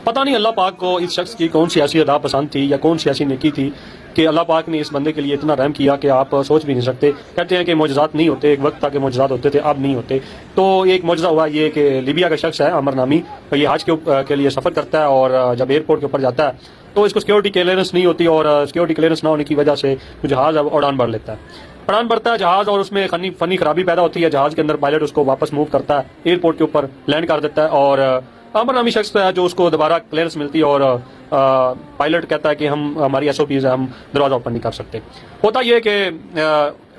पता नहीं अल्लाह पाक को इस शख्स की कौन सी ऐसी अदा पसंद थी या कौन सी ऐसी नेकी थी कि अल्लाह पाक ने इस बंदे के लिए इतना रहम किया कि आप सोच भी नहीं सकते। कहते हैं कि मौजज़ात नहीं होते, एक वक्त था कि मौजज़ात होते थे, अब नहीं होते। तो एक मौजज़ा हुआ ये कि लीबिया का शख्स है अमर नामी, तो ये हज के लिए सफ़र करता है और जब एयरपोर्ट के ऊपर जाता है तो इसको सिक्योरिटी क्लियरेंस नहीं होती और सिक्योरिटी क्लियरेंस ना होने की वजह से जहाज़ उड़ान भर लेता है। उड़ान भरता है जहाज़ और उसमें फनी खराबी पैदा होती है। जहाज़ के अंदर पायलट उसको वापस मूव करता है, एयरपोर्ट के ऊपर लैंड कर देता है और अमर नामी शख्स है जो उसको दोबारा क्लियरेंस मिलती है और पायलट कहता है कि हमारी SOPs है, हम दरवाजा ओपन नहीं कर सकते। होता यह कि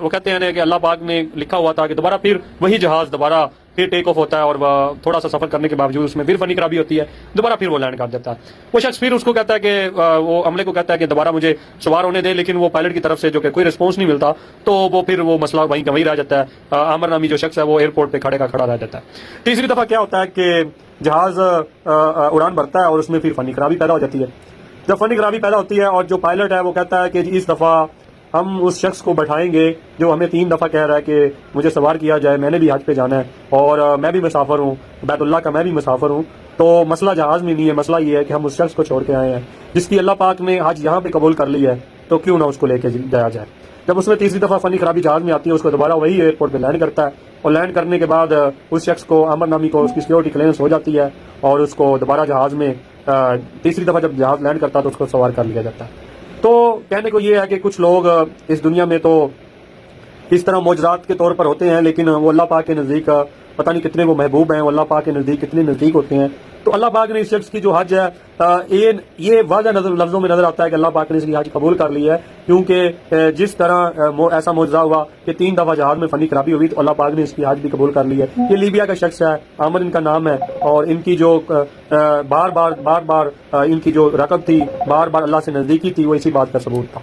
वो कहते हैं कि अल्लाह पाक ने लिखा हुआ था कि दोबारा फिर वही जहाज दोबारा फिर टेक ऑफ होता है और थोड़ा सा सफर करने के बावजूद उसमें फिर फनी खराबी होती है, दोबारा फिर वो लैंड कर देता है। वो शख्स फिर उसको कहता है कि वो अमले को कहता है कि दोबारा मुझे सवार होने दे, लेकिन वो पायलट की तरफ से जो कि कोई रिस्पॉन्स नहीं मिलता, तो वो फिर वो मसला वहीं का वहीं रह जाता है। आमर नामी जो शख्स है वो एयरपोर्ट पे खड़े का खड़ा रह जाता है। तीसरी दफा क्या होता है कि जहाज उड़ान भरता है और उसमें फिर फनी खराबी पैदा हो जाती है। जब फनी खराबी पैदा होती है और जो पायलट है वो कहता है कि इस दफा हम उस शख्स को बैठाएंगे जो हमें 3 दफा कह रहा है कि मुझे सवार किया जाए, मैंने भी हज पे जाना है और मैं भी मुसाफिर हूँ, बैतुल्लाह का मैं भी मुसाफिर हूँ। तो मसला जहाज में नहीं है, मसला ये है कि हम उस शख्स को छोड़ के आए हैं जिसकी अल्लाह पाक ने हज यहाँ पे कबूल कर ली है, तो क्यों ना उसको लेके जाया जाए। जब उसमें तीसरी दफा फनी खराबी जहाज में आती है, उसको दोबारा वही एयरपोर्ट पे लैंड करता है और लैंड करने के बाद उस शख्स को अमर नामी को उसकी सिक्योरिटी क्लियरेंस हो जाती है और उसको दोबारा जहाज में तीसरी दफा जब जहाज लैंड करता है तो उसको सवार कर लिया जाता है। तो कहने को ये है कि कुछ लोग इस दुनिया में तो इस तरह मौजज़ात के तौर पर होते हैं, लेकिन वो अल्लाह पाक के नज़दीक पता नहीं कितने वो महबूब हैं, वो अल्लाह पाक के नज़दीक कितने नज़दीक होते हैं। तो अल्लाह पाक ने इस शख्स की जो हज है ये वाज़ह लफ्ज़ों में नजर आता है कि अल्लाह पाक ने इसकी हज कबूल कर ली है, क्योंकि जिस तरह ऐसा मौजज़ा हुआ कि 3 दफा जहाज में फनी खराबी हुई तो अल्लाह पाक ने इसकी हज भी कबूल कर ली है। ये लीबिया का शख्स है, आमर इनका नाम है और इनकी जो बार बार इनकी जो रकब थी, बार बार अल्लाह से नजदीकी थी, वो इसी बात का सबूत था।